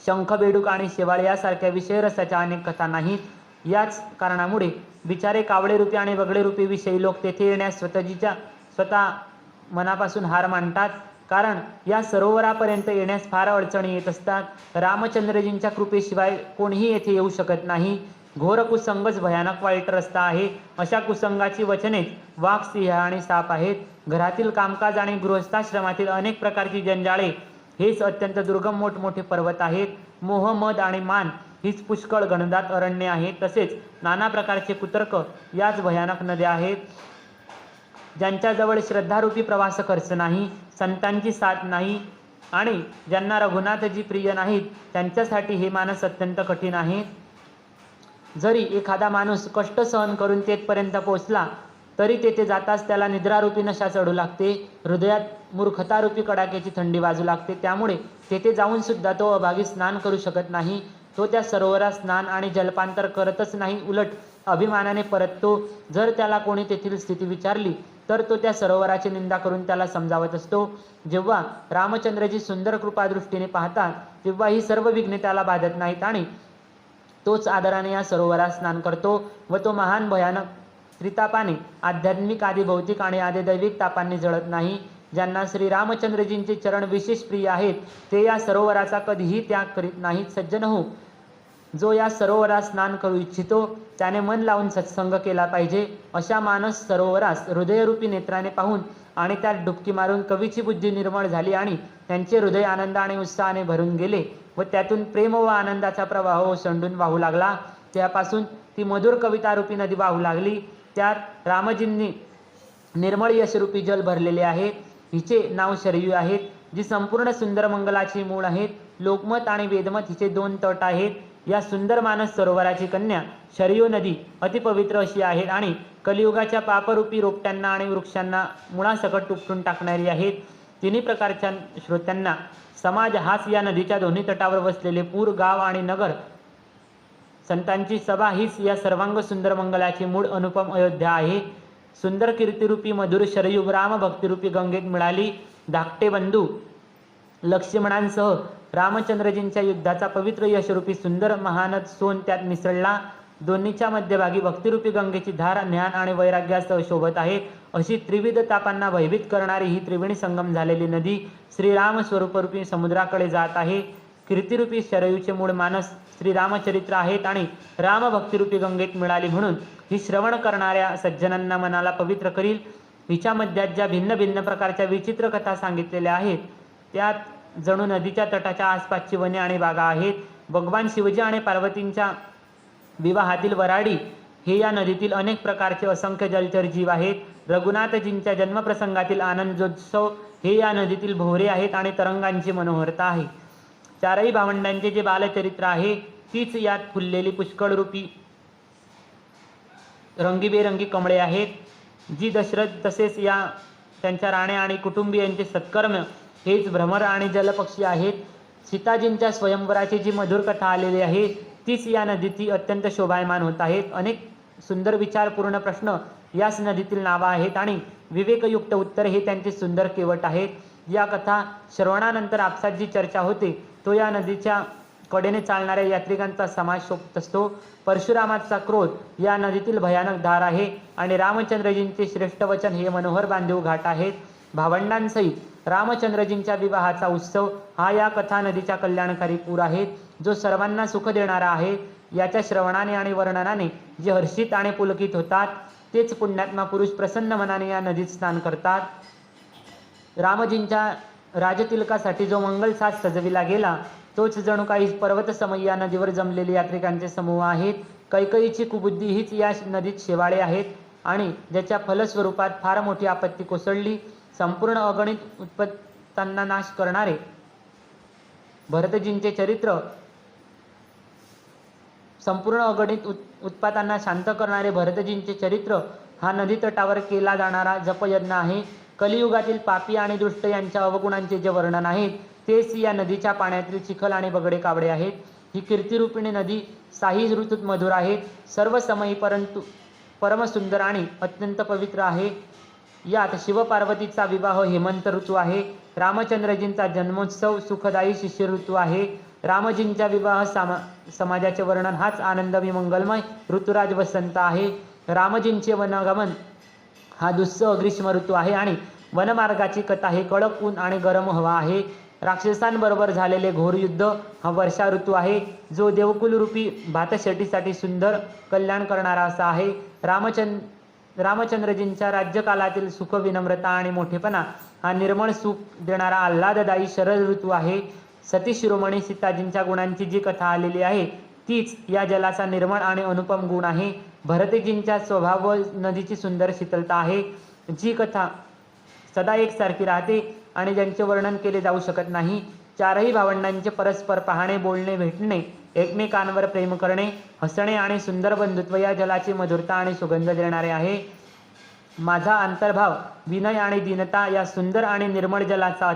शंख बेडूक आणि शेवाळ यासारख्या विषयरसाच्या अनेक कथा नाहीत. याच कारणामुळे बिचारे कावळे रूपी आणि बगळे रूपी विषयी लोक तेथे येण्यास स्वतः मनापासून हार मानतात कारण या सरोवरापर्यंत येण्यास फार अडचणी येत असतात. रामचंद्रजींच्या कृपेशिवाय कोणीही येथे येऊ शकत नाही. घोर कुसंगच भयानक वाईट रस्ता आहे. अशा कुसंगाची वचनेच वाघ, सिंह आणि साप आहेत. घरातील कामकाज आणि गृहस्थाश्रमातील अनेक प्रकारची जंजाळे हेच अत्यंत दुर्गम मोठमोठे पर्वत आहेत. मोह, मद आणि मान हीच पुष्कळ घनदाट अरण्ये आहेत. तसेच नाना प्रकारचे कुतर्क याच भयानक नद्या आहेत. ज्यांच्याजवळ श्रद्धारूपी प्रवास खर्च नाही, संतांची साथ नाही आणि ज्यांना रघुनाथजी प्रिय नाहीत त्यांच्यासाठी हे मानस अत्यंत कठीण आहे. जरी एखादा माणूस कष्ट सहन करून तेथपर्यंत पोहोचला तरी तेथे जाताच त्याला निद्रारूपी नशा चढू लागते. हृदयात मूर्खतारूपी कडाक्याची थंडी वाजू लागते. त्यामुळे तेथे जाऊन सुद्धा तो अभागी स्नान करू शकत नाही. तो त्या सरोवरात स्नान आणि जलपांतर करतच नाही, उलट अभिमानाने परततो. जर त्याला कोणी तेथील स्थिती विचारली तर तो त्या सरोवराची निंदा करून त्याला समजावत असतो. जेव्हा रामचंद्रजी सुंदर कृपादृष्टीने पाहतात तेव्हा ही सर्व विघ्ने त्याला बाधत नाहीत आणि तोच आदराने या सरोवरात स्नान करतो व तो महान भयानक त्रितापाने आध्यात्मिक आदी भौतिक आणि आदी दैविक तापांनी जळत नाही. ज्यांना श्री रामचंद्रजींचे चरण विशेष प्रिय आहेत ते या सरोवराचा कधीही त्याग करीत नाहीत. सज्जन हो, जो या सरोवरात स्नान करू इच्छितो त्याने मन लावून सत्संग केला पाहिजे. अशा मानस सरोवरास हृदयरूपी नेत्राने पाहून आणि त्यात डुबकी मारून कवीची बुद्धी निर्मळ झाली आणि त्यांचे हृदय आनंद आणि उत्साहाने भरून गेले व त्यातून प्रेम व आनंदाचा प्रवाह ओसंडून वाहू लागला. त्यापासून ती मधुर कवितारूपी नदी वाहू लागली. त्यात रामजींनी निर्मळ यशरूपी जल भरलेले आहे. हिचे नाव शरयू आहेत, जी संपूर्ण सुंदर मंगलाची मूळ आहेत. लोकमत आणि वेदमत हिचे 2 तट आहेत. या सुंदर मानस सरोवराची कन्या शरयू नदी अतिपवित्र अशी आहे आणि कलियुगाच्या पापरूपी रोपट्यांना आणि वृक्षांना मुळासकट उपटून टाकणारी आहेत. तिन्ही प्रकारच्या श्रोत्यांना समाज हाच या नदीच्या दोन्ही तटावर वसलेले पूर, गाव आणि नगर, संतांची सभा हीच या सर्वांग सुंदर मंगलाची मूळ अनुपम अयोध्या आहे. सुंदर कीर्तिरूपी मधुर शरयू राम भक्तिरूपी गंगेत मिळाली. धाकटे बंधू लक्ष्मणांसह रामचंद्रजींच्या युद्धाचा पवित्र यशरूपी सुंदर महानद सोन त्यात मिसळला. दोन्हीच्या मध्यभागी भक्तिरूपी गंगेची धार ज्ञान आणि वैराग्यासह शोभत आहे. अशी त्रिविध तापांना भयभीत करणारी ही त्रिवेणी संगम झालेली नदी श्रीराम स्वरूपरूपी समुद्राकडे जात आहे. कीर्तिरूपी शरयूचे मूळ मानस श्रीरामचरित्र आहेत आणि रामभक्तिरूपी गंगेत मिळाली म्हणून ही श्रवण करणाऱ्या सज्जनांना मनाला पवित्र करील. हिच्या मध्यात ज्या भिन्न भिन्न प्रकारच्या विचित्र कथा सांगितलेल्या आहेत त्यात जणू नदीच्या तटाच्या आसपासची वने आणि बागा आहेत. भगवान शिवजी आणि पार्वतींच्या विवाहातील वराडी हे या नदीतील अनेक प्रकारचे असंख्य जलचर जीव आहेत. रघुनाथजींच्या जन्मप्रसंगातील आनंदोत्सव हे या नदीतील भोवरे आहेत आणि तरंगांची मनोहरता आहे. चारही भावंडांचे जे बालचरित्र आहे तीच यात फुललेली पुष्कळ रूपी रंगीबेरंगी कमळे आहेत. जी दशरथ तसेच या त्यांच्या राण्या आणि कुटुंबियांचे सत्कर्म हेच भ्रमर आणि जलपक्षी आहेत. सीताजींच्या स्वयंवराची जी मधुर कथा आलेली आहे तीच या नदीतील अत्यंत शोभायमान होत आहेत. अनेक सुंदर विचारपूर्ण प्रश्न याच नदीतील नावा आहेत आणि विवेकयुक्त उत्तर हे त्यांचे सुंदर केवट आहेत. या कथा श्रवणानंतर आपसात जी चर्चा होते तो या नदीच्या कडेने चालणाऱ्या यात्रिकांचा समाज शोभत असतो. परशुरामाचा क्रोध या नदीतील भयानक धार आहे आणि रामचंद्रजींचे श्रेष्ठ वचन हे मनोहर बांधीव घाट आहेत. भावंडांसहित रामचंद्रजींच्या विवाहाचा उत्सव हा या कथा नदीच्या कल्याणकारी पूर आहे जो सर्वांना सुख देणारा आहे. याच्या श्रवणाने आणि वर्णनाने जे हर्षित आणि पुलकित होतात तेच पुण्यात्मा पुरुष प्रसन्न मनाने या नदीत स्नान करतात. रामजींच्या राजतिलकासाठी जो मंगलसाज सजविला गेला तोच जणू काही पर्वतसमयी या नदीवर जमलेले यात्रिकांचे समूह आहेत. कैकईची कुबुद्धी हीच या नदीत शेवाळे आहेत आणि ज्याच्या फलस्वरूपात फार मोठी आपत्ती कोसळली. संपूर्ण अगणित उत्पत्त्यांना नाश करणारे भरतजींचे चरित्र संपूर्ण अगणित उत्पातांना शांत करणारे भरतजींचे चरित्र हा नदी तटावर केला जाणारा जपयज्ञ आहे. कलियुगातील पापी आणि दुष्ट यांच्या अवगुणांचे जे वर्णन आहे तेच या नदीच्या पाण्यातील चिखल आणि बगडे कावडे आहेत. ही कीर्तिरूपिणी नदी साही ऋतूत मधुर आहे, सर्व समयी परंतु परमसुंदर आणि अत्यंत पवित्र आहे. यात शिवपार्वतीचा विवाह हेमंत ऋतू आहे. रामचंद्रजींचा जन्मोत्सव सुखदायी शिशिर ऋतू आहे. रामजींच्या विवाह समाजाचे वर्णन हाच आनंदमय मंगलमय ऋतुराज वसंत आहे. रामजींचे वनगमन हा दुस्सह ग्रीष्म ऋतू आहे आणि वनमार्गाची कथा हे कडक ऊन आणि गरम हवा आहे. राक्षसांबरोबर झालेले घोर युद्ध हा वर्षा ऋतू आहे, जो देवकुलरूपी भातशेतीसाठी सुंदर कल्याण करणारा असा आहे. रामचंद्रजींच्या राज्यकालातील सुख, विनम्रता आणि मोठेपणा हा निर्मळ सुख देणारा आल्हाददायी शरद ऋतू आहे. सती शिरोमणी सीताजींच्या गुणांची जी कथा आलेली आहे तीच या जलाचा निर्मळ आणि अनुपम गुण आहे. भरतजींच्या स्वभाव व नदीची सुंदर शीतलता आहे, जी कथा सदा एकसारखी राहते आणि ज्यांचे वर्णन केले जाऊ शकत नाही. चारही भावंडांचे परस्पर पाहणे, बोलणे, भेटणे, एकमेकांवर प्रेम करणे, हसणे आणि सुंदर बंधुत्व या जलाची मधुरता आणि सुगंध देणारे आहे. माझा अंतर्भाव, विनय आणि दीनता या सुंदर आणि निर्मळ जलाचा